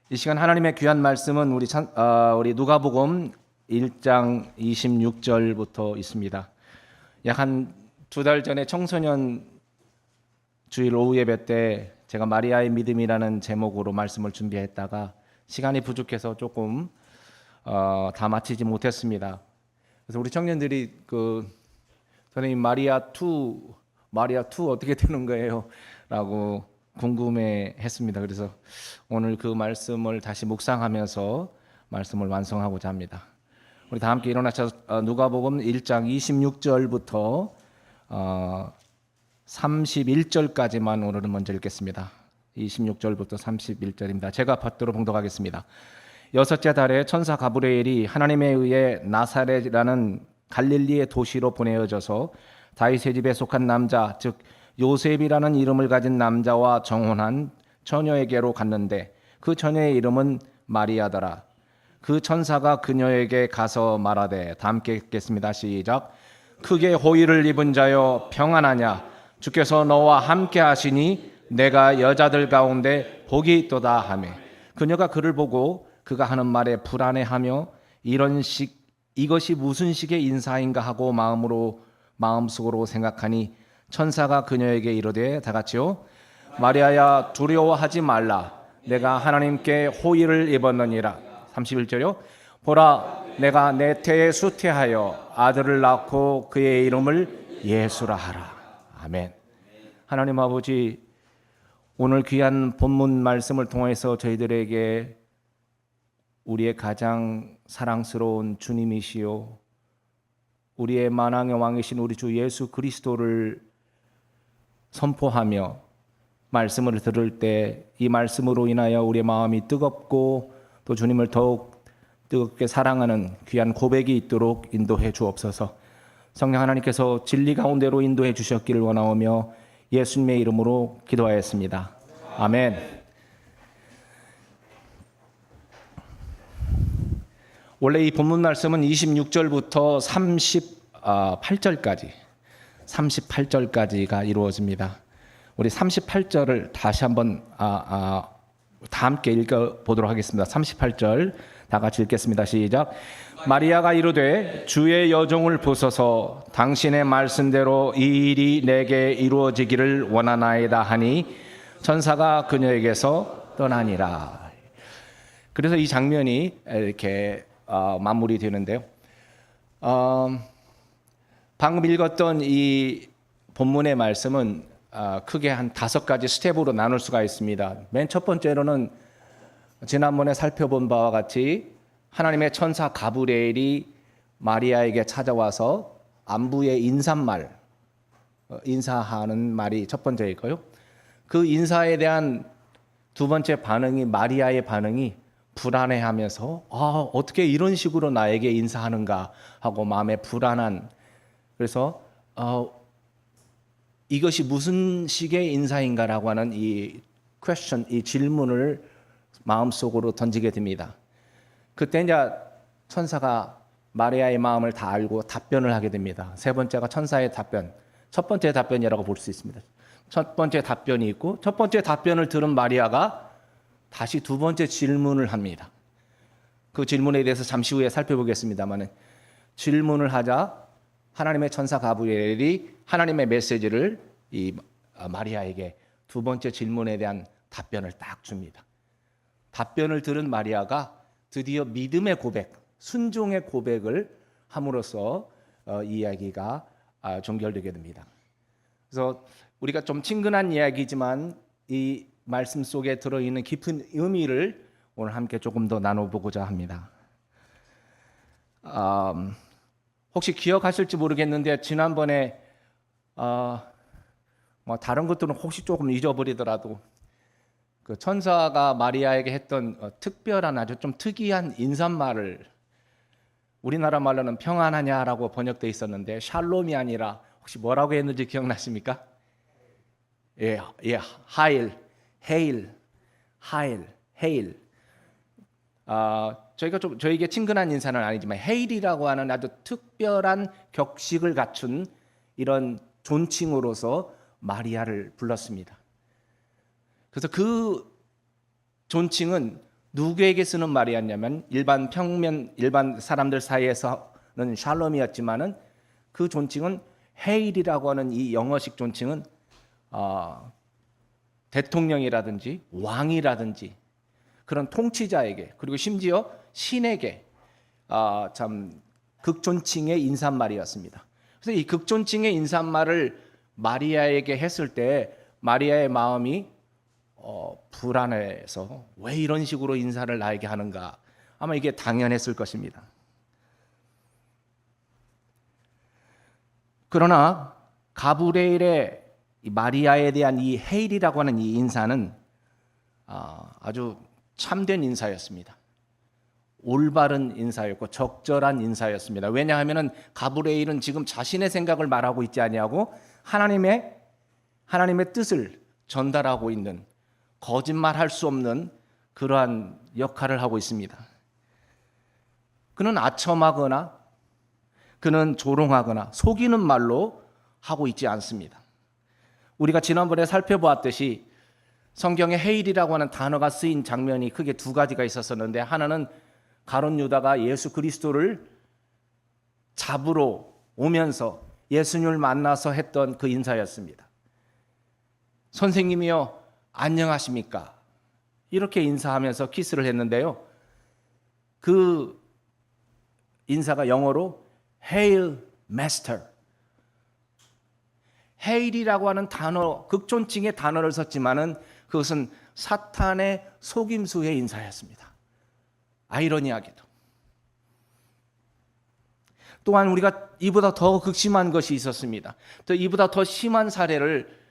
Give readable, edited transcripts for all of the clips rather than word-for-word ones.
이 시간 하나님의 귀한 말씀은 우리 누가복음 1장 26절부터 있습니다. 약 한 2달 전에 청소년 주일 오후 예배 때 제가 마리아의 믿음이라는 제목으로 말씀을 준비했다가 시간이 부족해서 조금 다 마치지 못했습니다. 그래서 우리 청년들이 선생님 마리아 2 어떻게 되는 거예요? 라고 궁금해했습니다. 그래서 오늘 그 말씀을 다시 묵상하면서 말씀을 완성하고자 합니다. 우리 다 함께 일어나셔서 누가복음 1장 26절부터 31절까지만 오늘은 먼저 읽겠습니다. 26절부터 31절입니다. 제가 받도록 봉독하겠습니다. 여섯째 달에 천사 가브리엘이 하나님에 의해 나사렛이라는 갈릴리의 도시로 보내어져서 다윗의 집에 속한 남자 즉 요셉이라는 이름을 가진 남자와 정혼한 처녀에게로 갔는데 그 처녀의 이름은 마리아더라. 그 천사가 그녀에게 가서 말하되, 다 함께 읽겠습니다. 시작. 크게 호의를 입은 자여 평안하냐. 주께서 너와 함께 하시니 내가 여자들 가운데 복이 있도다 하매, 그녀가 그를 보고 그가 하는 말에 불안해하며 이것이 무슨 식의 인사인가 하고 마음속으로 생각하니 천사가 그녀에게 이르되, 다 같이요. 마리아야 두려워하지 말라. 내가 하나님께 호의를 입었느니라. 31절요. 보라, 내가 내 태에 수태하여 아들을 낳고 그의 이름을 예수라 하라. 아멘. 하나님 아버지, 오늘 귀한 본문 말씀을 통해서 저희들에게 우리의 가장 사랑스러운 주님이시요 우리의 만왕의 왕이신 우리 주 예수 그리스도를 선포하며 말씀을 들을 때 이 말씀으로 인하여 우리의 마음이 뜨겁고 또 주님을 더욱 뜨겁게 사랑하는 귀한 고백이 있도록 인도해 주옵소서. 성령 하나님께서 진리 가운데로 인도해 주셨기를 원하오며 예수님의 이름으로 기도하였습니다. 아멘. 원래 이 본문 말씀은 26절부터 38절까지가 이루어집니다. 우리 38절을 다시 한번 다 함께 읽어보도록 하겠습니다. 38절 다 같이 읽겠습니다. 시작. 마리아가 이르되, 주의 여종을 보소서, 당신의 말씀대로 이 일이 내게 이루어지기를 원하나이다 하니 천사가 그녀에게서 떠나니라. 그래서 이 장면이 이렇게 마무리되는데요. 방금 읽었던 이 본문의 말씀은 크게 한 5가지 스텝으로 나눌 수가 있습니다. 맨 첫 번째로는 지난번에 살펴본 바와 같이 하나님의 천사 가브리엘이 마리아에게 찾아와서 안부의 인사하는 말이 첫 번째일까요? 그 인사에 대한 두 번째 반응이, 마리아의 반응이 불안해하면서 어떻게 이런 식으로 나에게 인사하는가 하고 마음에 불안한, 그래서 이것이 무슨 식의 인사인가라고 하는 이 질문을 마음속으로 던지게 됩니다. 그때 이제 천사가 마리아의 마음을 다 알고 답변을 하게 됩니다. 세 번째가 천사의 답변, 첫 번째 답변이라고 볼 수 있습니다. 첫 번째 답변이 있고, 첫 번째 답변을 들은 마리아가 다시 두 번째 질문을 합니다. 그 질문에 대해서 잠시 후에 살펴보겠습니다만, 질문을 하자 하나님의 천사 가브리엘이 하나님의 메시지를 이 마리아에게 두 번째 질문에 대한 답변을 딱 줍니다. 답변을 들은 마리아가 드디어 믿음의 고백, 순종의 고백을 함으로써 이야기가 종결되게 됩니다. 그래서 우리가 좀 친근한 이야기지만 이 말씀 속에 들어있는 깊은 의미를 오늘 함께 조금 더 나눠보고자 합니다. 혹시 기억하실지 모르겠는데 지난번에 다른 것들은 혹시 조금 잊어버리더라도 그 천사가 마리아에게 했던 특별한 아주 좀 특이한 인사말을, 우리나라 말로는 평안하냐라고 번역되어 있었는데 샬롬이 아니라 혹시 뭐라고 했는지 기억나십니까? 예, 헤일. 저에게 친근한 인사는 아니지만 헤일이라고 하는 아주 특별한 격식을 갖춘 이런 존칭으로서 마리아를 불렀습니다. 그래서 그 존칭은 누구에게 쓰는 말이었냐면 일반 사람들 사이에서는 샬롬이었지만은 그 존칭은 헤일이라고 하는 이 영어식 존칭은 대통령이라든지 왕이라든지 그런 통치자에게, 그리고 심지어 신에게 참 극존칭의 인사말이었습니다. 그래서 이 극존칭의 인사말을 마리아에게 했을 때 마리아의 마음이 불안해서 왜 이런 식으로 인사를 나에게 하는가, 아마 이게 당연했을 것입니다. 그러나 가브리엘의 마리아에 대한 이 헤일이라고 하는 이 인사는 아주 참된 인사였습니다. 올바른 인사였고 적절한 인사였습니다. 왜냐하면 가브리엘은 지금 자신의 생각을 말하고 있지 아니하고 하나님의 뜻을 전달하고 있는, 거짓말할 수 없는 그러한 역할을 하고 있습니다. 그는 아첨하거나 그는 조롱하거나 속이는 말로 하고 있지 않습니다. 우리가 지난번에 살펴보았듯이 성경에 헤일이라고 하는 단어가 쓰인 장면이 크게 두 가지가 있었었는데, 하나는 가룟 유다가 예수 그리스도를 잡으러 오면서 예수님을 만나서 했던 그 인사였습니다. 선생님이요, 안녕하십니까? 이렇게 인사하면서 키스를 했는데요. 그 인사가 영어로 Hail Master. 헤일이라고 하는 단어, 극존칭의 단어를 썼지만은 그것은 사탄의 속임수의 인사였습니다. 아이러니하게도. 또한 우리가 이보다 더 극심한 것이 있었습니다. 또 이보다 더 심한 사례를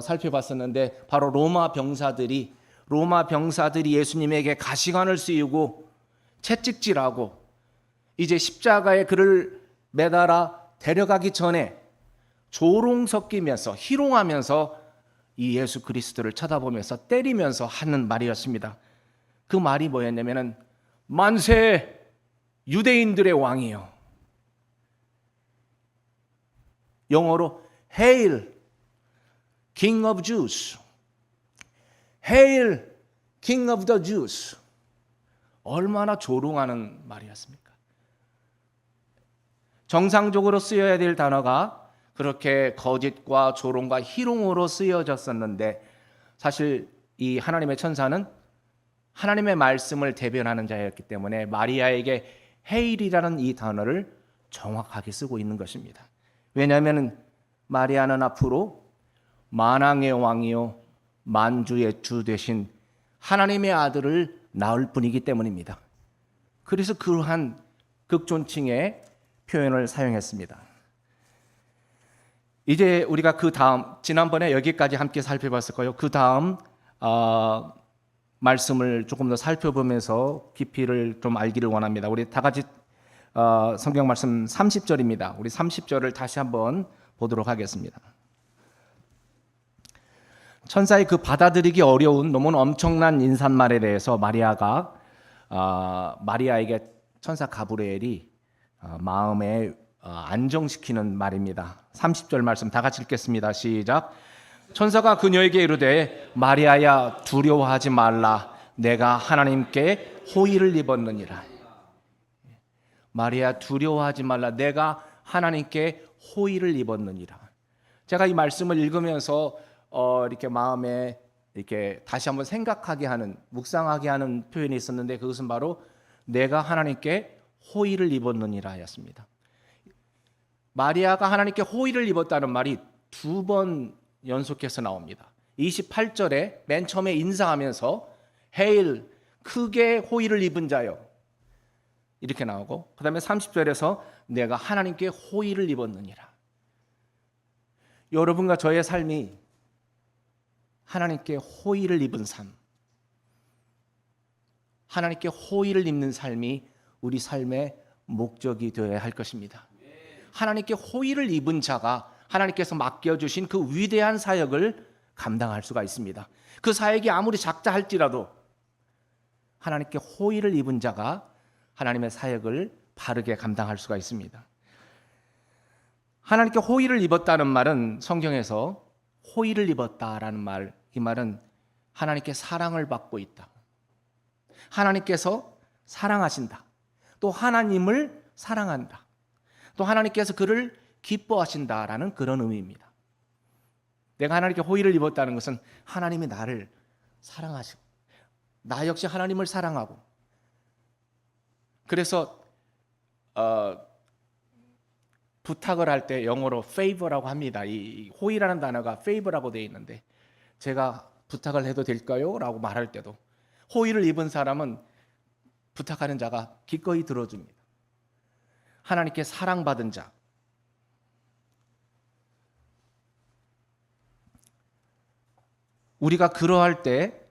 살펴봤었는데, 바로 로마 병사들이 예수님에게 가시관을 씌우고 채찍질하고 이제 십자가에 그를 매달아 데려가기 전에 조롱 섞이면서 희롱하면서 이 예수 그리스도를 쳐다보면서 때리면서 하는 말이었습니다. 그 말이 뭐였냐면은 만세 유대인들의 왕이요. 영어로 Hail King of Jews. Hail King of the Jews. 얼마나 조롱하는 말이었습니까? 정상적으로 쓰여야 될 단어가 그렇게 거짓과 조롱과 희롱으로 쓰여졌었는데, 사실 이 하나님의 천사는 하나님의 말씀을 대변하는 자였기 때문에 마리아에게 헤일이라는 이 단어를 정확하게 쓰고 있는 것입니다. 왜냐하면 마리아는 앞으로 만왕의 왕이요 만주의 주 되신 하나님의 아들을 낳을 뿐이기 때문입니다. 그래서 그러한 극존칭의 표현을 사용했습니다. 이제 우리가 그 다음, 지난번에 여기까지 함께 살펴봤을 거예요. 그 다음 말씀을 조금 더 살펴보면서 깊이를 좀 알기를 원합니다. 우리 다 같이 성경 말씀 30절입니다. 우리 30절을 다시 한번 보도록 하겠습니다. 천사의 그 받아들이기 어려운 너무 엄청난 인사말에 대해서 마리아에게 천사 가브리엘이 마음에 안정시키는 말입니다. 30절 말씀 다 같이 읽겠습니다. 시작. 천사가 그녀에게 이르되 마리아야 두려워하지 말라. 내가 하나님께 호의를 입었느니라. 마리아 두려워하지 말라. 내가 하나님께 호의를 입었느니라. 제가 이 말씀을 읽으면서 이렇게 마음에 이렇게 다시 한번 생각하게 하는, 묵상하게 하는 표현이 있었는데, 그것은 바로 내가 하나님께 호의를 입었느니라였습니다. 마리아가 하나님께 호의를 입었다는 말이 두 번 연속해서 나옵니다. 28절에 맨 처음에 인사하면서 헤일, 크게 호의를 입은 자요, 이렇게 나오고, 그 다음에 30절에서 내가 하나님께 호의를 입었느니라. 여러분과 저의 삶이 하나님께 호의를 입은 삶, 하나님께 호의를 입는 삶이 우리 삶의 목적이 되어야 할 것입니다. 하나님께 호의를 입은 자가 하나님께서 맡겨주신 그 위대한 사역을 감당할 수가 있습니다. 그 사역이 아무리 작다 할지라도 하나님께 호의를 입은 자가 하나님의 사역을 바르게 감당할 수가 있습니다. 하나님께 호의를 입었다는 말은, 성경에서 호의를 입었다라는 말, 이 말은 하나님께 사랑을 받고 있다, 하나님께서 사랑하신다. 또 하나님을 사랑한다. 또 하나님께서 그를 기뻐하신다라는 그런 의미입니다. 내가 하나님께 호의를 입었다는 것은 하나님이 나를 사랑하시고 나 역시 하나님을 사랑하고, 그래서 부탁을 할 때 영어로 favor라고 합니다. 이 호의라는 단어가 favor라고 되어 있는데, 제가 부탁을 해도 될까요? 라고 말할 때도 호의를 입은 사람은 부탁하는 자가 기꺼이 들어줍니다. 하나님께 사랑받은 자, 우리가 그러할 때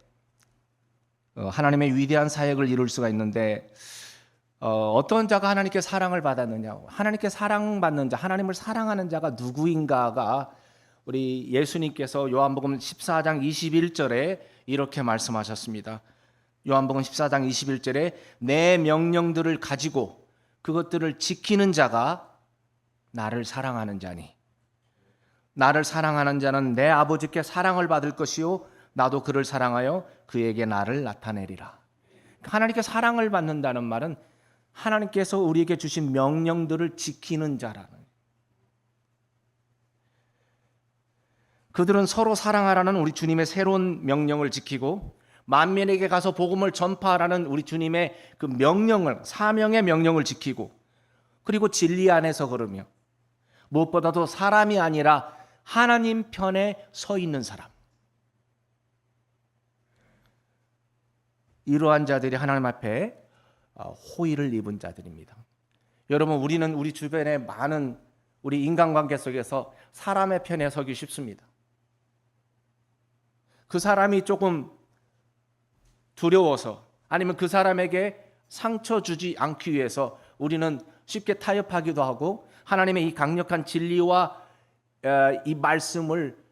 하나님의 위대한 사역을 이룰 수가 있는데, 어떤 자가 하나님께 사랑을 받았느냐, 하나님께 사랑받는 자, 하나님을 사랑하는 자가 누구인가가 우리 예수님께서 요한복음 14장 21절에 이렇게 말씀하셨습니다. 요한복음 14장 21절에 내 명령들을 가지고 그것들을 지키는 자가 나를 사랑하는 자니 나를 사랑하는 자는 내 아버지께 사랑을 받을 것이요 나도 그를 사랑하여 그에게 나를 나타내리라. 하나님께 사랑을 받는다는 말은 하나님께서 우리에게 주신 명령들을 지키는 자라는, 그들은 서로 사랑하라는 우리 주님의 새로운 명령을 지키고 만민에게 가서 복음을 전파하라는 우리 주님의 그 명령을, 사명의 명령을 지키고, 그리고 진리 안에서 걸으며 무엇보다도 사람이 아니라 하나님 편에 서 있는 사람, 이러한 자들이 하나님 앞에 호의를 입은 자들입니다. 여러분, 우리는 우리 주변의 많은 우리 인간관계 속에서 사람의 편에 서기 쉽습니다. 그 사람이 조금 두려워서, 아니면 그 사람에게 상처 주지 않기 위해서 우리는 쉽게 타협하기도 하고 하나님의 이 강력한 진리와 이 말씀을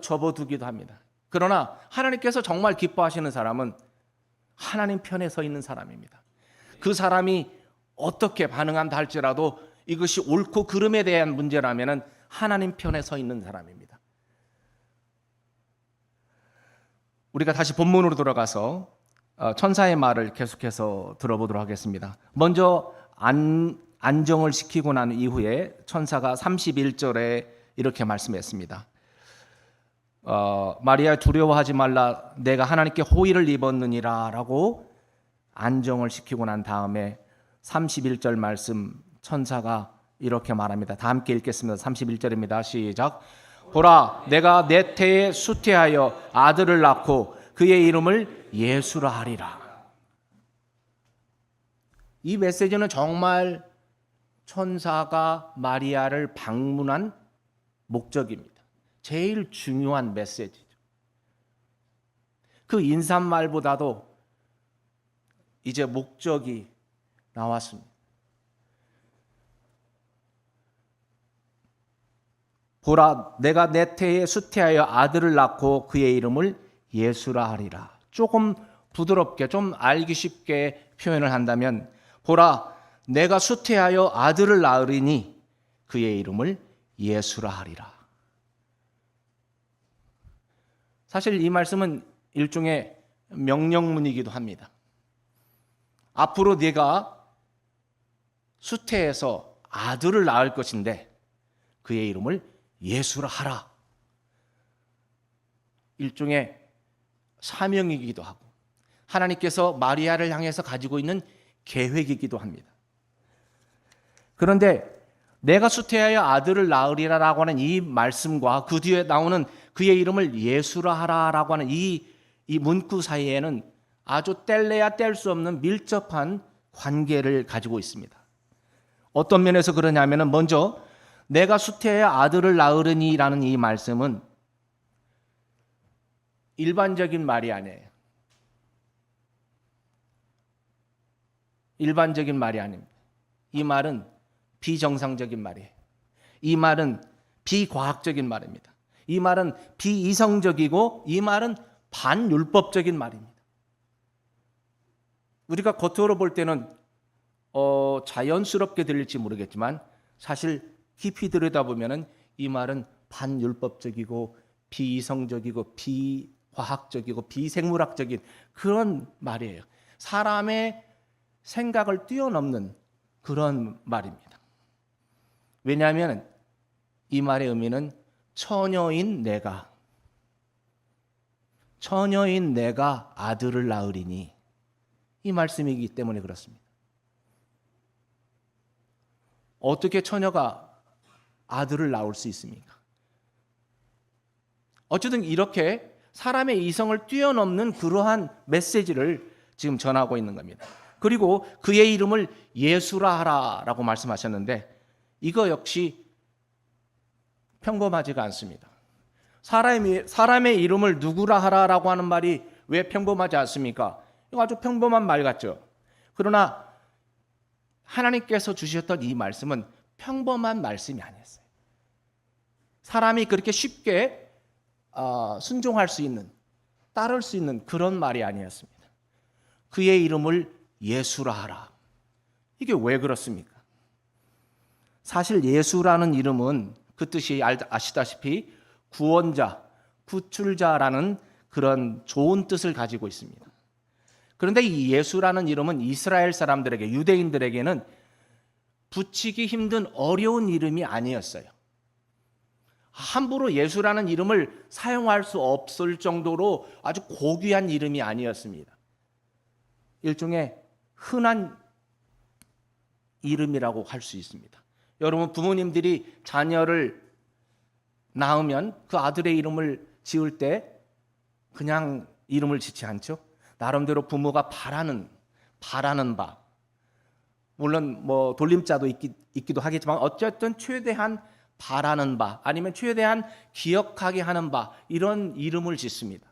접어두기도 합니다. 그러나 하나님께서 정말 기뻐하시는 사람은 하나님 편에 서 있는 사람입니다. 그 사람이 어떻게 반응한다 할지라도 이것이 옳고 그름에 대한 문제라면 하나님 편에 서 있는 사람입니다. 우리가 다시 본문으로 돌아가서 천사의 말을 계속해서 들어보도록 하겠습니다. 먼저 안정을 시키고 난 이후에 천사가 31절에 이렇게 말씀했습니다. 마리아 두려워하지 말라, 내가 하나님께 호의를 입었느니라 라고 안정을 시키고 난 다음에 31절 말씀, 천사가 이렇게 말합니다. 다 함께 읽겠습니다. 31절입니다. 시작. 보라, 내가 내 태에 수태하여 아들을 낳고 그의 이름을 예수라 하리라. 이 메시지는 정말 천사가 마리아를 방문한 목적입니다. 제일 중요한 메시지죠. 그 인사말보다도 이제 목적이 나왔습니다. 보라, 내가 내 태에 수태하여 아들을 낳고 그의 이름을 예수라 하리라. 조금 부드럽게, 좀 알기 쉽게 표현을 한다면, 보라, 내가 수태하여 아들을 낳으리니 그의 이름을 예수라 하리라. 사실 이 말씀은 일종의 명령문이기도 합니다. 앞으로 네가 수태해서 아들을 낳을 것인데 그의 이름을 예수라 하라. 일종의 사명이기도 하고 하나님께서 마리아를 향해서 가지고 있는 계획이기도 합니다. 그런데 내가 수태하여 아들을 낳으리라라고 하는 이 말씀과 그 뒤에 나오는 그의 이름을 예수라 하라라고 하는 이 문구 사이에는 아주 뗄래야 뗄 수 없는 밀접한 관계를 가지고 있습니다. 어떤 면에서 그러냐면은, 먼저 내가 수태하여 아들을 낳으리니라는 이 말씀은 일반적인 말이 아니에요. 일반적인 말이 아닙니다. 이 말은 비정상적인 말이에요. 이 말은 비과학적인 말입니다. 이 말은 비이성적이고 이 말은 반율법적인 말입니다. 우리가 겉으로 볼 때는 자연스럽게 들릴지 모르겠지만 사실 깊이 들여다보면 이 말은 반율법적이고 비이성적이고 비과학적이고 비생물학적인 그런 말이에요. 사람의 생각을 뛰어넘는 그런 말입니다. 왜냐하면 이 말의 의미는 처녀인 내가 아들을 낳으리니, 이 말씀이기 때문에 그렇습니다. 어떻게 처녀가 아들을 낳을 수 있습니까? 어쨌든 이렇게 사람의 이성을 뛰어넘는 그러한 메시지를 지금 전하고 있는 겁니다. 그리고 그의 이름을 예수라 하라라고 말씀하셨는데, 이거 역시 평범하지가 않습니다. 사람의 이름을 누구라 하라라고 하는 말이 왜 평범하지 않습니까? 이거 아주 평범한 말 같죠. 그러나 하나님께서 주셨던 이 말씀은 평범한 말씀이 아니었어요. 사람이 그렇게 쉽게 순종할 수 있는, 따를 수 있는 그런 말이 아니었습니다. 그의 이름을 예수라 하라. 이게 왜 그렇습니까? 사실 예수라는 이름은 그 뜻이 아시다시피 구원자, 구출자라는 그런 좋은 뜻을 가지고 있습니다. 그런데 이 예수라는 이름은 이스라엘 사람들에게, 유대인들에게는 붙이기 힘든 어려운 이름이 아니었어요. 함부로 예수라는 이름을 사용할 수 없을 정도로 아주 고귀한 이름이 아니었습니다. 일종의 흔한 이름이라고 할 수 있습니다. 여러분, 부모님들이 자녀를 낳으면 그 아들의 이름을 지을 때 그냥 이름을 짓지 않죠. 나름대로 부모가 바라는 바, 물론 뭐 돌림자도 있기도 하겠지만 어쨌든 최대한 바라는 바, 아니면 최대한 기억하게 하는 바, 이런 이름을 짓습니다.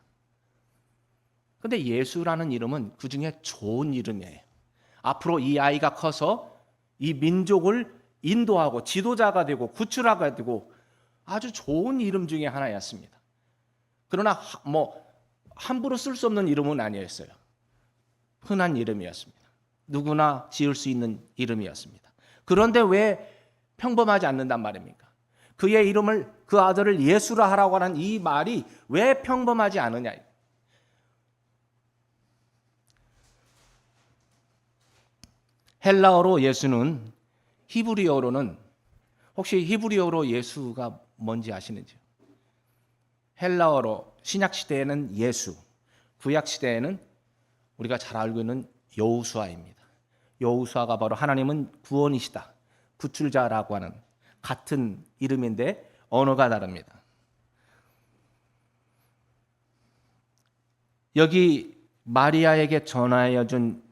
그런데 예수라는 이름은 그중에 좋은 이름이에요. 앞으로 이 아이가 커서 이 민족을 인도하고 지도자가 되고 구출하가 되고 아주 좋은 이름 중에 하나였습니다. 그러나 뭐 함부로 쓸 수 없는 이름은 아니었어요. 흔한 이름이었습니다. 누구나 지을 수 있는 이름이었습니다. 그런데 왜 평범하지 않는단 말입니까? 그의 이름을, 그 아들을 예수라 하라고 하는 이 말이 왜 평범하지 않으냐? 헬라어로 예수는, 히브리어로는, 혹시 히브리어로 예수가 뭔지 아시는지요? 헬라어로 신약 시대에는 예수, 구약 시대에는 우리가 잘 알고 있는 여호수아입니다. 여호수아가 바로 하나님은 구원이시다, 구출자라고 하는 같은 이름인데 언어가 다릅니다. 여기 마리아에게 전하여 준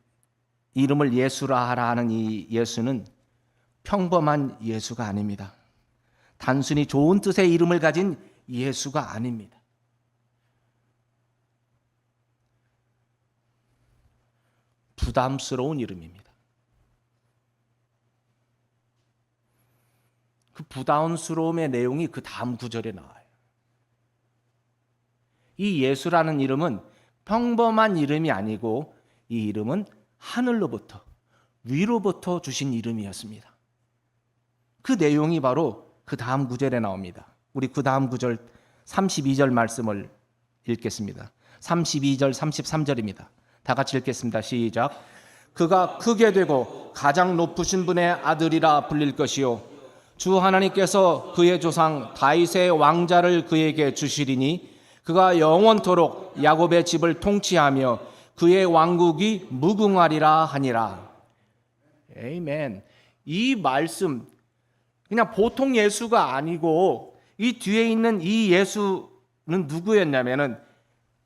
이름을 예수라 하라 하는 이 예수는 평범한 예수가 아닙니다. 단순히 좋은 뜻의 이름을 가진 예수가 아닙니다. 부담스러운 이름입니다. 그 부담스러움의 내용이 그 다음 구절에 나와요. 이 예수라는 이름은 평범한 이름이 아니고 이 이름은 하늘로부터, 위로부터 주신 이름이었습니다. 그 내용이 바로 그 다음 구절에 나옵니다. 우리 그 다음 구절 32절 말씀을 읽겠습니다. 32절 33절입니다. 다 같이 읽겠습니다. 시작. 그가 크게 되고 가장 높으신 분의 아들이라 불릴 것이요 주 하나님께서 그의 조상 다윗의 왕자를 그에게 주시리니 그가 영원토록 야곱의 집을 통치하며 그의 왕국이 무궁하리라 하니라. 아멘. 이 말씀 그냥 보통 예수가 아니고 이 뒤에 있는 이 예수는 누구였냐면은,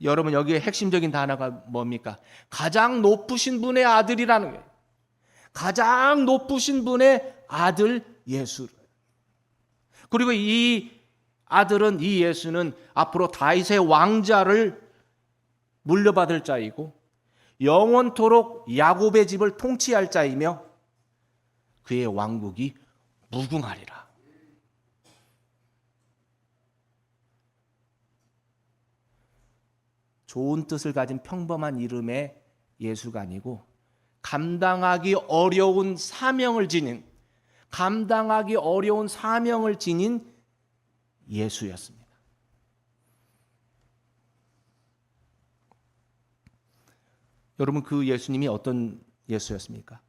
여러분 여기에 핵심적인 단어가 뭡니까? 가장 높으신 분의 아들이라는 거예요. 가장 높으신 분의 아들 예수. 그리고 이 아들은, 이 예수는 앞으로 다윗의 왕자를 물려받을 자이고 영원토록 야곱의 집을 통치할 자이며 그의 왕국이 무궁하리라. 좋은 뜻을 가진 평범한 이름의 예수가 아니고 감당하기 어려운 사명을 지닌 예수였습니다. 여러분, 그 예수님이 어떤 예수였습니까?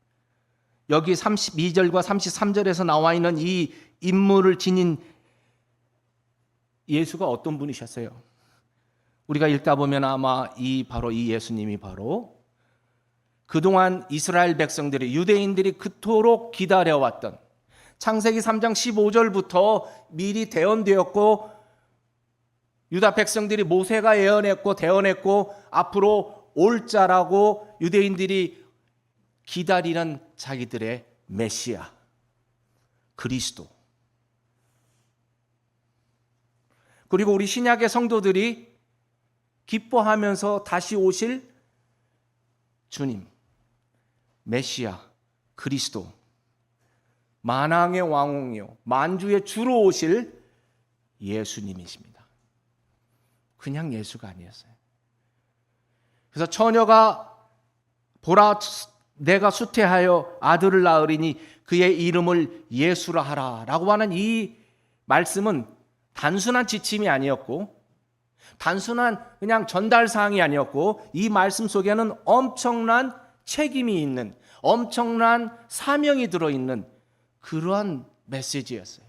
여기 32절과 33절에서 나와 있는 이 인물을 지닌 예수가 어떤 분이셨어요? 우리가 읽다 보면 아마 바로 이 예수님이 바로 그동안 이스라엘 백성들이, 유대인들이 그토록 기다려왔던, 창세기 3장 15절부터 미리 대언되었고 유다 백성들이 모세가 예언했고 대언했고 앞으로 올 자라고 유대인들이 기다리는 자기들의 메시아 그리스도, 그리고 우리 신약의 성도들이 기뻐하면서 다시 오실 주님 메시아 그리스도, 만왕의 왕이요 만주의 주로 오실 예수님이십니다. 그냥 예수가 아니었어요. 그래서 처녀가 보라 내가 수태하여 아들을 낳으리니 그의 이름을 예수라 하라 라고 하는 이 말씀은 단순한 지침이 아니었고 단순한 그냥 전달사항이 아니었고 이 말씀 속에는 엄청난 책임이 있는, 엄청난 사명이 들어있는 그러한 메시지였어요.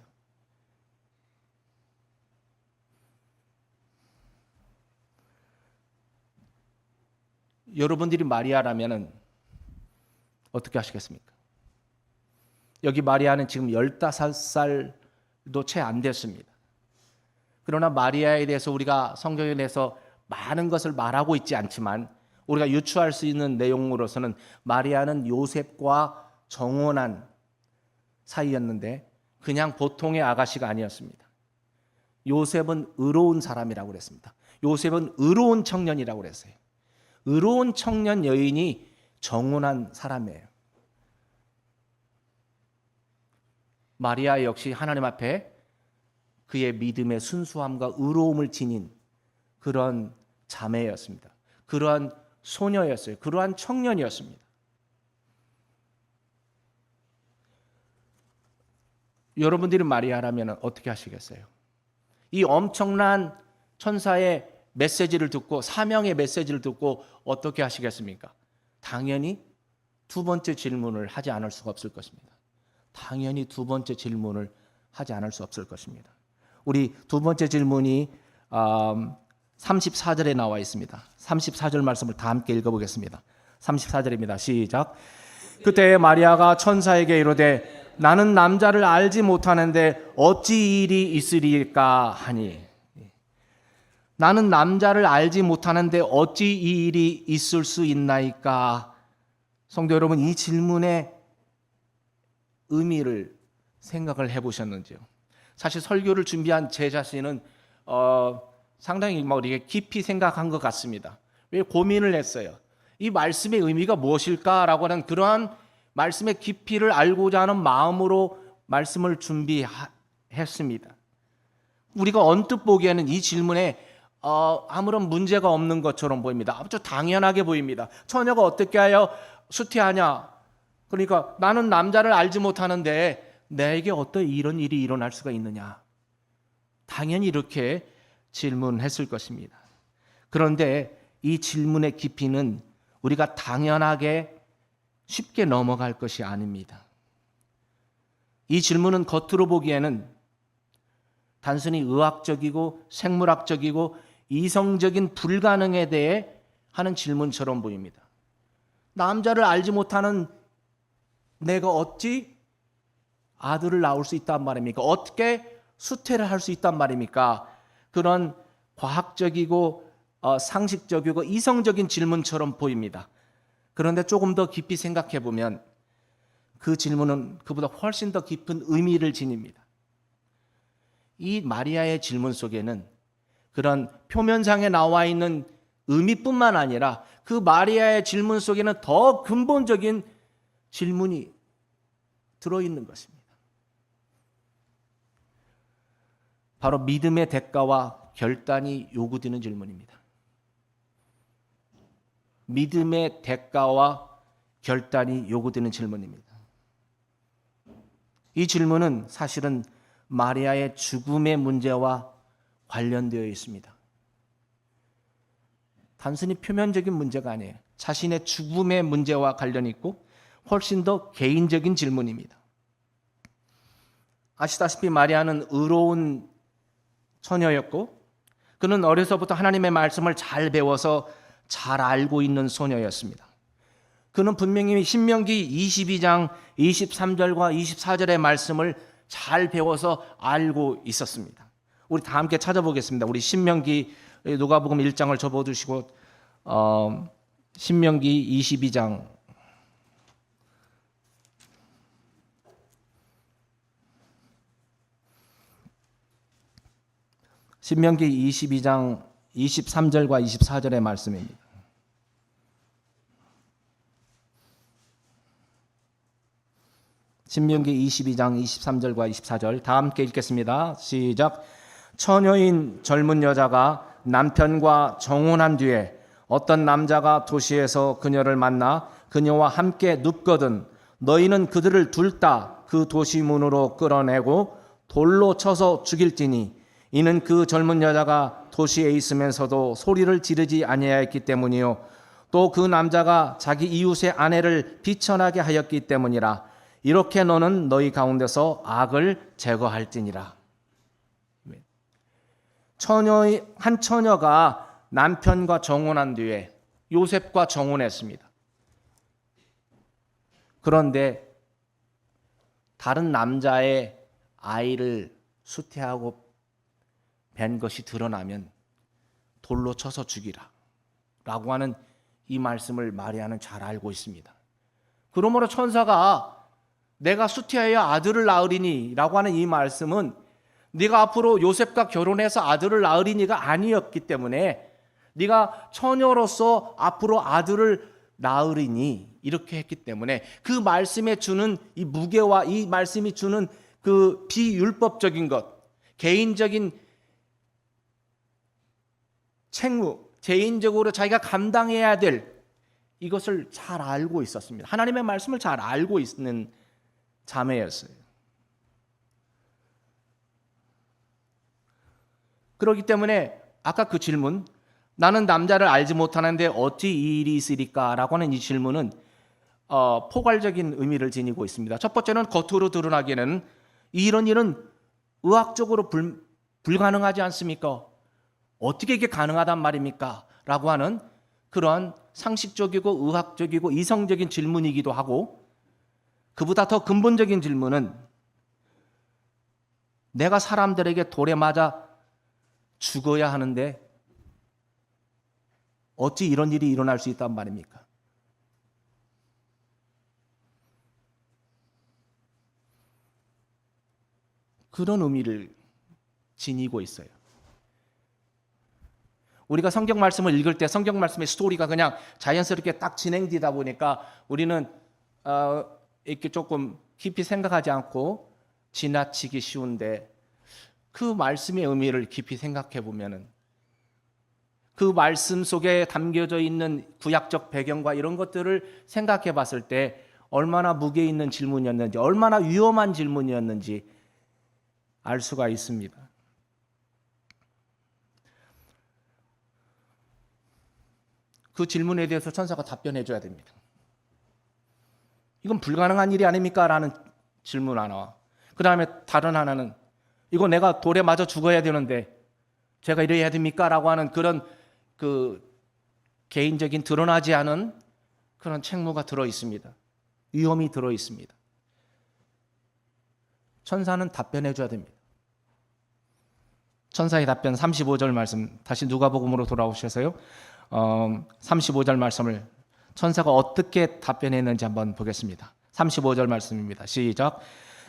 여러분들이 마리아라면 어떻게 하시겠습니까? 여기 마리아는 지금 15살도 채 안 됐습니다. 그러나 마리아에 대해서 우리가 성경에 대해서 많은 것을 말하고 있지 않지만 우리가 유추할 수 있는 내용으로서는 마리아는 요셉과 정혼한 사이였는데 그냥 보통의 아가씨가 아니었습니다. 요셉은 의로운 사람이라고 그랬습니다. 요셉은 의로운 청년이라고 그랬어요. 의로운 청년 여인이 정혼한 사람이에요. 마리아 역시 하나님 앞에 그의 믿음의 순수함과 의로움을 지닌 그런 자매였습니다. 그러한 소녀였어요. 그러한 청년이었습니다. 여러분들이 마리아라면 어떻게 하시겠어요? 이 엄청난 천사의 메시지를 듣고, 사명의 메시지를 듣고 어떻게 하시겠습니까? 당연히 두 번째 질문을 하지 않을 수가 없을 것입니다. 당연히 두 번째 질문을 하지 않을 수 없을 것입니다. 우리 두 번째 질문이 34절에 나와 있습니다. 34절 말씀을 다 함께 읽어보겠습니다. 34절입니다. 시작. 그때 마리아가 천사에게 이르되 나는 남자를 알지 못하는데 어찌 일이 있으리까 하니. 나는 남자를 알지 못하는데 어찌 이 일이 있을 수 있나이까. 성도 여러분, 이 질문의 의미를 생각을 해보셨는지요? 사실 설교를 준비한 제 자신은 상당히 이게 깊이 생각한 것 같습니다. 왜 고민을 했어요? 이 말씀의 의미가 무엇일까라고 하는 그러한 말씀의 깊이를 알고자 하는 마음으로 말씀을 준비했습니다. 우리가 언뜻 보기에는 이 질문에 아무런 문제가 없는 것처럼 보입니다. 아주 당연하게 보입니다. 처녀가 어떻게 하여 수태하냐? 그러니까 나는 남자를 알지 못하는데 내게 어떤 이런 일이 일어날 수가 있느냐? 당연히 이렇게 질문했을 것입니다. 그런데 이 질문의 깊이는 우리가 당연하게 쉽게 넘어갈 것이 아닙니다. 이 질문은 겉으로 보기에는 단순히 의학적이고 생물학적이고 이성적인 불가능에 대해 하는 질문처럼 보입니다. 남자를 알지 못하는 내가 어찌 아들을 낳을 수 있단 말입니까? 어떻게 수태를 할 수 있단 말입니까? 그런 과학적이고 상식적이고 이성적인 질문처럼 보입니다. 그런데 조금 더 깊이 생각해 보면 그 질문은 그보다 훨씬 더 깊은 의미를 지닙니다. 이 마리아의 질문 속에는 그런 표면상에 나와 있는 의미뿐만 아니라 그 마리아의 질문 속에는 더 근본적인 질문이 들어있는 것입니다. 바로 믿음의 대가와 결단이 요구되는 질문입니다. 믿음의 대가와 결단이 요구되는 질문입니다. 이 질문은 사실은 마리아의 죽음의 문제와 관련되어 있습니다. 단순히 표면적인 문제가 아니에요. 자신의 죽음의 문제와 관련이 있고 훨씬 더 개인적인 질문입니다. 아시다시피 마리아는 의로운 처녀였고 그는 어려서부터 하나님의 말씀을 잘 배워서 잘 알고 있는 소녀였습니다. 그는 분명히 신명기 22장 23절과 24절의 말씀을 잘 배워서 알고 있었습니다. 우리 다 함께 찾아보겠습니다. 우리 신명기 누가복음 1장을 접어두시고 신명기 22장 신명기 22장 23절과 24절의 말씀입니다. 신명기 22장 23절과 24절 다 함께 읽겠습니다. 시작. 처녀인 젊은 여자가 남편과 정혼한 뒤에 어떤 남자가 도시에서 그녀를 만나 그녀와 함께 눕거든 너희는 그들을 둘 다 그 도시 문으로 끌어내고 돌로 쳐서 죽일지니 이는 그 젊은 여자가 도시에 있으면서도 소리를 지르지 아니하였기 때문이요 또 그 남자가 자기 이웃의 아내를 비천하게 하였기 때문이라. 이렇게 너는 너희 가운데서 악을 제거할지니라. 한 처녀가 남편과 정혼한 뒤에 요셉과 정혼했습니다. 그런데 다른 남자의 아이를 수태하고 뵌 것이 드러나면 돌로 쳐서 죽이라 라고 하는 이 말씀을 마리아는 잘 알고 있습니다. 그러므로 천사가 내가 수태하여 아들을 낳으리니 라고 하는 이 말씀은 네가 앞으로 요셉과 결혼해서 아들을 낳으리니가 아니었기 때문에 네가 처녀로서 앞으로 아들을 낳으리니 이렇게 했기 때문에 그 말씀에 주는 이 무게와 이 말씀이 주는 그 비율법적인 것, 개인적인 책무, 개인적으로 자기가 감당해야 될 이것을 잘 알고 있었습니다. 하나님의 말씀을 잘 알고 있는 자매였어요. 그렇기 때문에 아까 그 질문, 나는 남자를 알지 못하는데 어찌 이 일이 있으리까? 라고 하는 이 질문은 포괄적인 의미를 지니고 있습니다. 첫 번째는 겉으로 드러나기에는 이런 일은 의학적으로 불가능하지 않습니까? 어떻게 이게 가능하단 말입니까? 라고 하는 그런 상식적이고 의학적이고 이성적인 질문이기도 하고 그보다 더 근본적인 질문은 내가 사람들에게 돌에 맞아 죽어야 하는데 어찌 이런 일이 일어날 수 있단 말입니까? 그런 의미를 지니고 있어요. 우리가 성경 말씀을 읽을 때 성경 말씀의 스토리가 그냥 자연스럽게 딱 진행되다 보니까 우리는 이렇게 조금 깊이 생각하지 않고 지나치기 쉬운데 그 말씀의 의미를 깊이 생각해 보면은 그 말씀 속에 담겨져 있는 구약적 배경과 이런 것들을 생각해 봤을 때 얼마나 무게 있는 질문이었는지, 얼마나 위험한 질문이었는지 알 수가 있습니다. 그 질문에 대해서 천사가 답변해 줘야 됩니다. 이건 불가능한 일이 아닙니까? 라는 질문 하나와 그 다음에 다른 하나는 이거 내가 돌에 맞아 죽어야 되는데 제가 이래야 됩니까? 라고 하는 그런 그 개인적인 드러나지 않은 그런 책무가 들어 있습니다. 위험이 들어 있습니다. 천사는 답변해 줘야 됩니다. 천사의 답변 35절 말씀 다시 누가복음으로 돌아오셔서요. 35절 말씀을 천사가 어떻게 답변했는지 한번 보겠습니다. 35절 말씀입니다. 시작.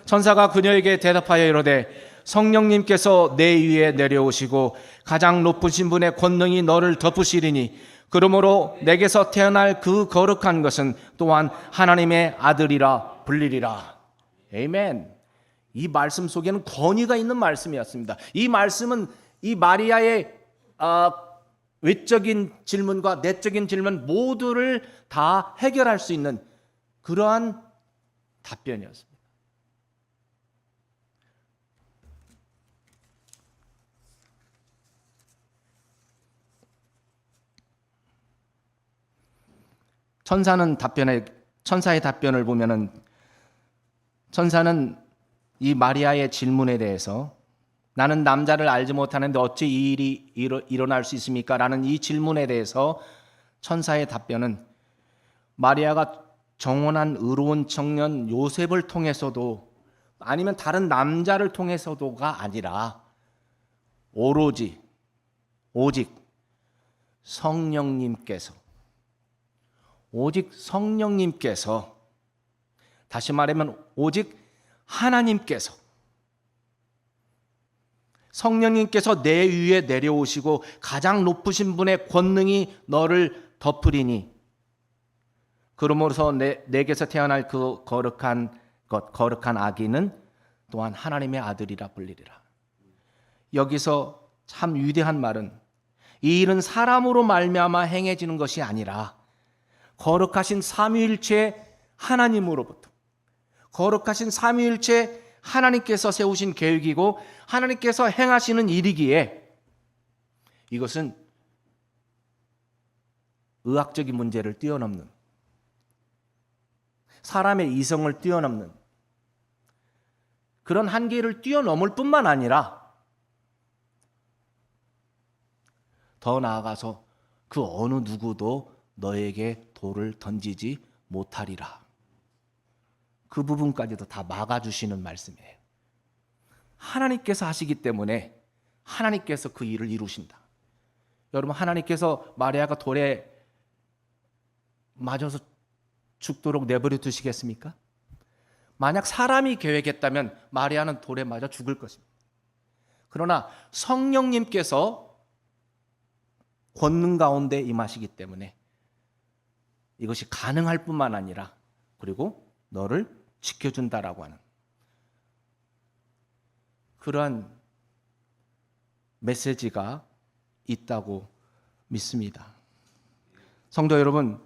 천사가 그녀에게 대답하여 이르되 성령님께서 내 위에 내려오시고 가장 높으신 분의 권능이 너를 덮으시리니 그러므로 내게서 태어날 그 거룩한 것은 또한 하나님의 아들이라 불리리라. 아멘. 이 말씀 속에는 권위가 있는 말씀이었습니다. 이 말씀은 이 마리아의 외적인 질문과 내적인 질문 모두를 다 해결할 수 있는 그러한 답변이었습니다. 천사의 답변을 보면은 천사는 이 마리아의 질문에 대해서 나는 남자를 알지 못하는데 어찌 이 일이 일어날 수 있습니까? 라는 이 질문에 대해서 천사의 답변은 마리아가 정혼한 의로운 청년 요셉을 통해서도 아니면 다른 남자를 통해서도가 아니라 오직 성령님께서 다시 말하면 오직 하나님께서 성령님께서 내 위에 내려오시고 가장 높으신 분의 권능이 너를 덮으리니 그러므로서 내게서 태어날 그 거룩한 아기는 또한 하나님의 아들이라 불리리라. 여기서 참 위대한 말은 이 일은 사람으로 말미암아 행해지는 것이 아니라 거룩하신 삼위일체 하나님으로부터 거룩하신 삼위일체 하나님께서 세우신 계획이고 하나님께서 행하시는 일이기에 이것은 의학적인 문제를 뛰어넘는 사람의 이성을 뛰어넘는 그런 한계를 뛰어넘을 뿐만 아니라 더 나아가서 그 어느 누구도 너에게 돌을 던지지 못하리라. 그 부분까지도 다 막아주시는 말씀이에요. 하나님께서 하시기 때문에 하나님께서 그 일을 이루신다. 여러분, 하나님께서 마리아가 돌에 맞아서 죽도록 내버려 두시겠습니까? 만약 사람이 계획했다면 마리아는 돌에 맞아 죽을 것입니다. 그러나 성령님께서 권능 가운데 임하시기 때문에 이것이 가능할 뿐만 아니라 그리고 너를 지켜준다라고 하는 그러한 메시지가 있다고 믿습니다. 성도 여러분,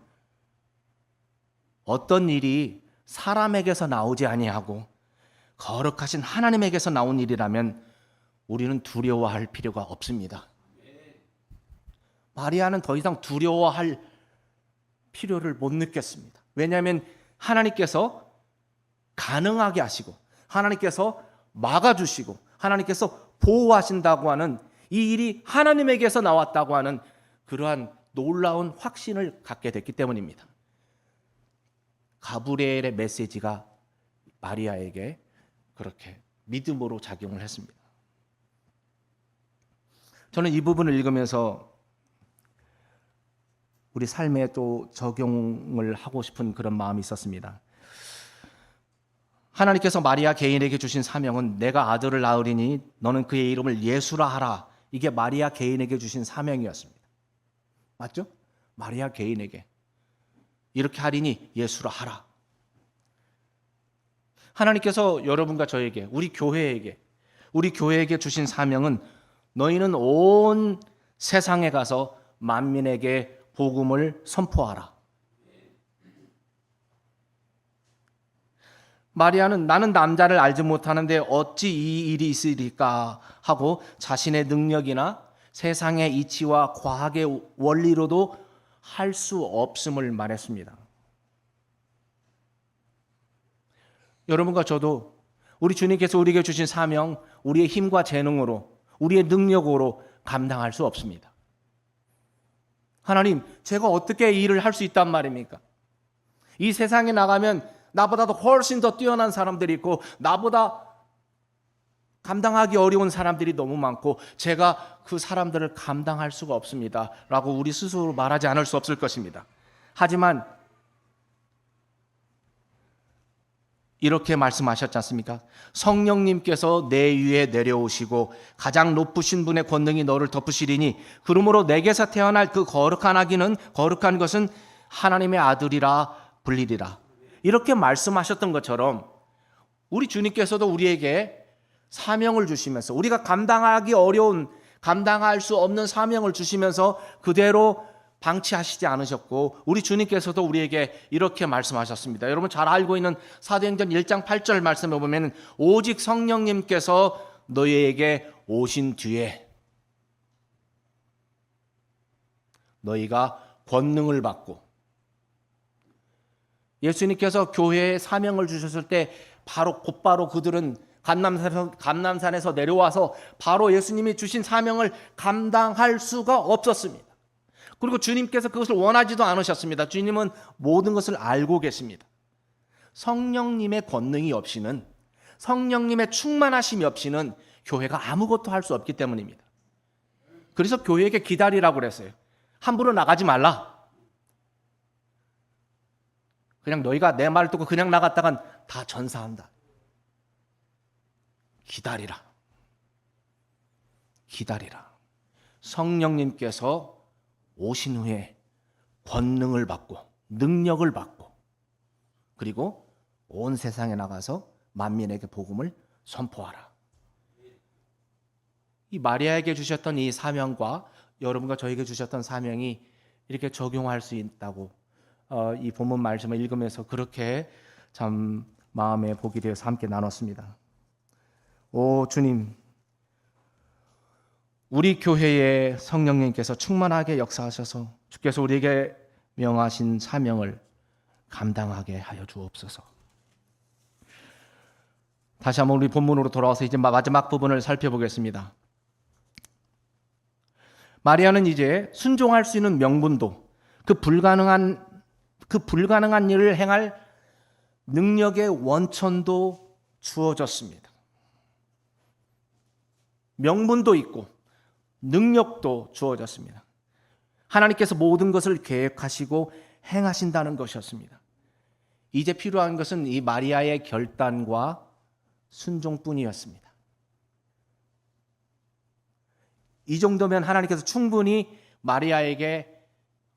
어떤 일이 사람에게서 나오지 아니하고 거룩하신 하나님에게서 나온 일이라면 우리는 두려워할 필요가 없습니다. 마리아는 더 이상 두려워할 필요를 못 느꼈습니다. 왜냐하면 하나님께서 가능하게 하시고 하나님께서 막아주시고 하나님께서 보호하신다고 하는 이 일이 하나님에게서 나왔다고 하는 그러한 놀라운 확신을 갖게 됐기 때문입니다. 가브리엘의 메시지가 마리아에게 그렇게 믿음으로 작용을 했습니다. 저는 이 부분을 읽으면서 우리 삶에 또 적용을 하고 싶은 그런 마음이 있었습니다. 하나님께서 마리아 개인에게 주신 사명은 내가 아들을 낳으리니 너는 그의 이름을 예수라 하라. 이게 마리아 개인에게 주신 사명이었습니다. 맞죠? 마리아 개인에게 이렇게 하리니 예수라 하라. 하나님께서 여러분과 저에게 우리 교회에게 주신 사명은 너희는 온 세상에 가서 만민에게 복음을 선포하라. 마리아는 나는 남자를 알지 못하는데 어찌 이 일이 있으리까 하고 자신의 능력이나 세상의 이치와 과학의 원리로도 할 수 없음을 말했습니다. 여러분과 저도 우리 주님께서 우리에게 주신 사명, 우리의 힘과 재능으로, 우리의 능력으로 감당할 수 없습니다. 하나님, 제가 어떻게 이 일을 할 수 있단 말입니까? 이 세상에 나가면 나보다도 훨씬 더 뛰어난 사람들이 있고 나보다 감당하기 어려운 사람들이 너무 많고 제가 그 사람들을 감당할 수가 없습니다 라고 우리 스스로 말하지 않을 수 없을 것입니다. 하지만 이렇게 말씀하셨지 않습니까? 성령님께서 내 위에 내려오시고 가장 높으신 분의 권능이 너를 덮으시리니 그러므로 내게서 태어날 그 거룩한 아기는 거룩한 것은 하나님의 아들이라 불리리라. 이렇게 말씀하셨던 것처럼 우리 주님께서도 우리에게 사명을 주시면서 우리가 감당하기 어려운 감당할 수 없는 사명을 주시면서 그대로 방치하시지 않으셨고 우리 주님께서도 우리에게 이렇게 말씀하셨습니다. 여러분 잘 알고 있는 사도행전 1장 8절 말씀에 보면 오직 성령님께서 너희에게 오신 뒤에 너희가 권능을 받고 예수님께서 교회에 사명을 주셨을 때 곧바로 그들은 감남산에서 내려와서 바로 예수님이 주신 사명을 감당할 수가 없었습니다. 그리고 주님께서 그것을 원하지도 않으셨습니다. 주님은 모든 것을 알고 계십니다. 성령님의 권능이 없이는, 성령님의 충만하심이 없이는 교회가 아무것도 할 수 없기 때문입니다. 그래서 교회에게 기다리라고 그랬어요. 함부로 나가지 말라. 그냥 너희가 내 말을 듣고 그냥 나갔다간 다 전사한다. 기다리라. 기다리라. 성령님께서 오신 후에 권능을 받고 능력을 받고 그리고 온 세상에 나가서 만민에게 복음을 선포하라. 이 마리아에게 주셨던 이 사명과 여러분과 저에게 주셨던 사명이 이렇게 적용할 수 있다고 이 본문 말씀을 읽으면서 그렇게 참 마음에 복이 되어서 함께 나눴습니다. 오 주님, 우리 교회에 성령님께서 충만하게 역사하셔서 주께서 우리에게 명하신 사명을 감당하게 하여 주옵소서. 다시 한번 우리 본문으로 돌아와서 이제 마지막 부분을 살펴보겠습니다. 마리아는 이제 순종할 수 있는 명분도 그 불가능한 일을 행할 능력의 원천도 주어졌습니다. 명분도 있고 능력도 주어졌습니다. 하나님께서 모든 것을 계획하시고 행하신다는 것이었습니다. 이제 필요한 것은 이 마리아의 결단과 순종뿐이었습니다. 이 정도면 하나님께서 충분히 마리아에게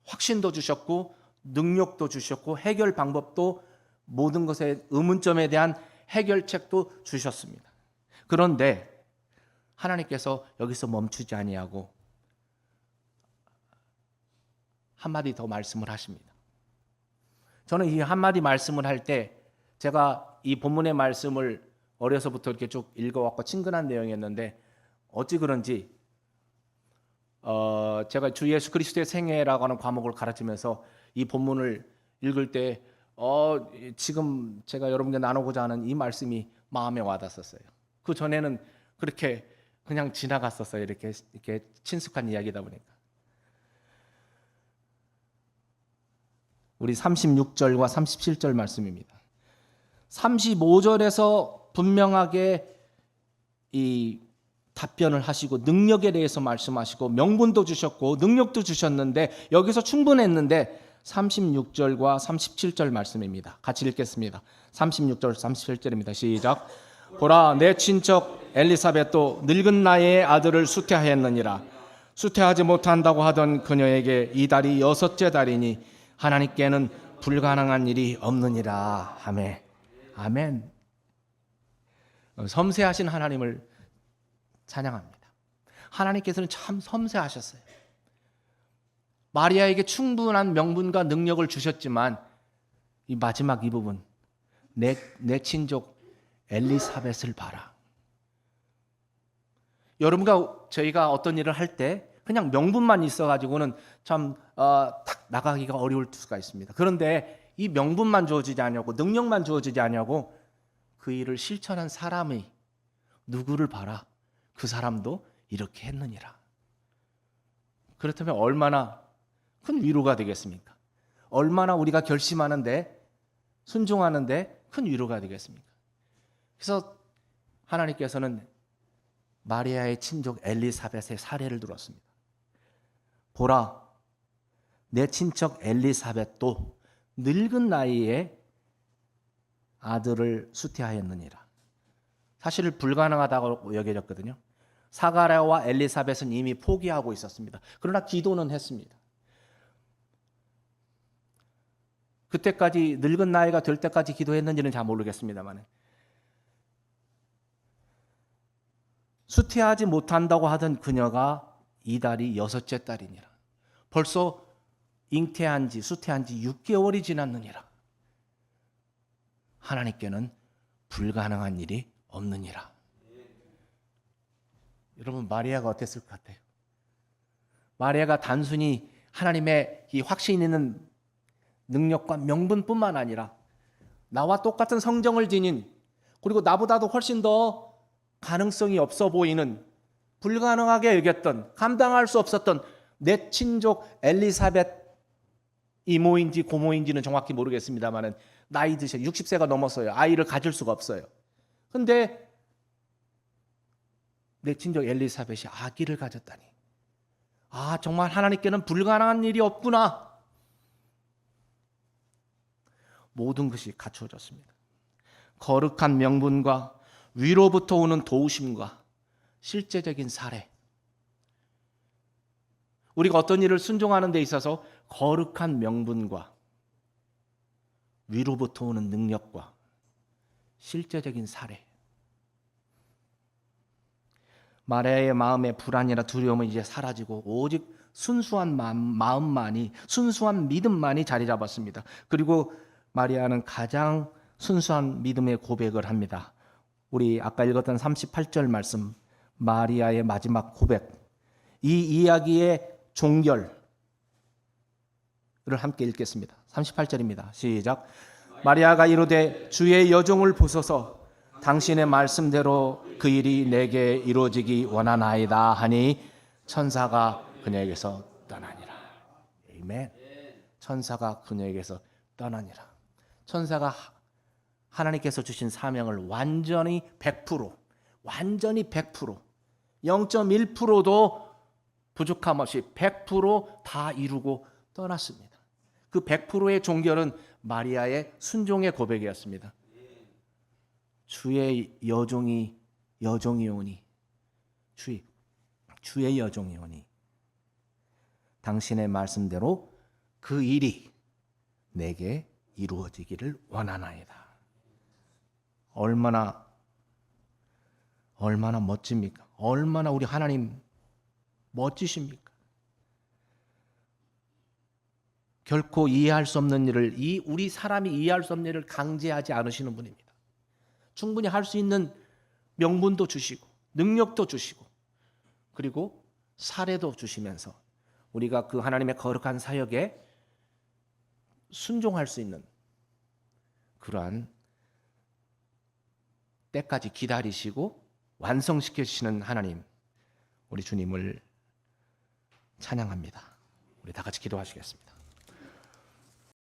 확신도 주셨고 능력도 주셨고 해결 방법도 모든 것의 의문점에 대한 해결책도 주셨습니다. 그런데 하나님께서 여기서 멈추지 아니하고 한마디 더 말씀을 하십니다. 저는 이 한마디 말씀을 할 때 제가 이 본문의 말씀을 어려서부터 이렇게 쭉 읽어왔고 친근한 내용이었는데 어찌 그런지 제가 주 예수 그리스도의 생애라고 하는 과목을 가르치면서 이 본문을 읽을 때 지금 제가 여러분께 나누고자 하는 이 말씀이 마음에 와닿았어요. 그 전에는 그렇게 그냥 지나갔었어요. 이렇게 친숙한 이야기다 보니까. 우리 36절과 37절 말씀입니다. 35절에서 분명하게 이 답변을 하시고 능력에 대해서 말씀하시고 명분도 주셨고 능력도 주셨는데 여기서 충분했는데 36절과 37절 말씀입니다. 같이 읽겠습니다. 36절 37절입니다. 시작. 보라 내 친척 엘리사벳도 늙은 나이에 아들을 수태하였느니라. 수태하지 못한다고 하던 그녀에게 이 달이 6째 달이니 하나님께는 불가능한 일이 없느니라. 아멘. 아멘. 섬세하신 하나님을 찬양합니다. 하나님께서는 참 섬세하셨어요. 마리아에게 충분한 명분과 능력을 주셨지만 이 마지막 이 부분 내 친족 엘리사벳을 봐라. 여러분과 저희가 어떤 일을 할 때 그냥 명분만 있어가지고는 참 탁 나가기가 어려울 수가 있습니다. 그런데 이 명분만 주어지지 않냐고 능력만 주어지지 않냐고 그 일을 실천한 사람이 누구를 봐라. 그 사람도 이렇게 했느니라. 그렇다면 얼마나 큰 위로가 되겠습니까? 얼마나 우리가 결심하는데 순종하는데 큰 위로가 되겠습니까? 그래서 하나님께서는 마리아의 친족 엘리사벳의 사례를 들었습니다. 보라, 내 친척 엘리사벳도 늙은 나이에 아들을 수태하였느니라. 사실 불가능하다고 여겨졌거든요. 사가랴와 엘리사벳은 이미 포기하고 있었습니다. 그러나 기도는 했습니다. 그때까지 늙은 나이가 될 때까지 기도했는지는 잘 모르겠습니다만 수태하지 못한다고 하던 그녀가 이 달이 6째 달이니라. 벌써 잉태한 지 수태한 지 6개월이 지났느니라. 하나님께는 불가능한 일이 없느니라. 여러분 마리아가 어땠을 것 같아요? 마리아가 단순히 하나님의 이 확신 있는 능력과 명분뿐만 아니라 나와 똑같은 성정을 지닌, 그리고 나보다도 훨씬 더 가능성이 없어 보이는, 불가능하게 여겼던, 감당할 수 없었던 내 친족 엘리사벳 이모인지 고모인지는 정확히 모르겠습니다만은 나이 드셔 60세가 넘었어요. 아이를 가질 수가 없어요. 근데 내 친족 엘리사벳이 아기를 가졌다니, 아, 정말 하나님께는 불가능한 일이 없구나. 모든 것이 갖추어졌습니다. 거룩한 명분과 위로부터 오는 도우심과 실제적인 사례. 우리가 어떤 일을 순종하는 데 있어서 거룩한 명분과 위로부터 오는 능력과 실제적인 사례. 마리아의 마음의 불안이나 두려움은 이제 사라지고 오직 순수한 마음만이, 순수한 믿음만이 자리 잡았습니다. 그리고 마리아는 가장 순수한 믿음의 고백을 합니다. 우리 아까 읽었던 38절 말씀, 마리아의 마지막 고백, 이 이야기의 종결을 함께 읽겠습니다. 38절입니다. 시작. 마리아가 이르되 주의 여종을 보소서, 당신의 말씀대로 그 일이 내게 이루어지기 원하나이다 하니 천사가 그녀에게서 떠나니라. 아멘. 천사가 그녀에게서 떠나니라. 천사가 하나님께서 주신 사명을 완전히 100%, 완전히 100%, 0.1%도 부족함 없이 100%다 이루고 떠났습니다. 그 100%의 종결은 마리아의 순종의 고백이었습니다. 주의 여종이 오니, 주의 여종이 오니 당신의 말씀대로 그 일이 내게 이루어지기를 원하나이다. 얼마나 멋집니까? 얼마나 우리 하나님 멋지십니까? 결코 이해할 수 없는 일을, 우리 사람이 이해할 수 없는 일을 강제하지 않으시는 분입니다. 충분히 할 수 있는 명분도 주시고 능력도 주시고 그리고 사례도 주시면서 우리가 그 하나님의 거룩한 사역에 순종할 수 있는 그러한 때까지 기다리시고 완성시켜 주시는 하나님, 우리 주님을 찬양합니다. 우리 다 같이 기도하시겠습니다.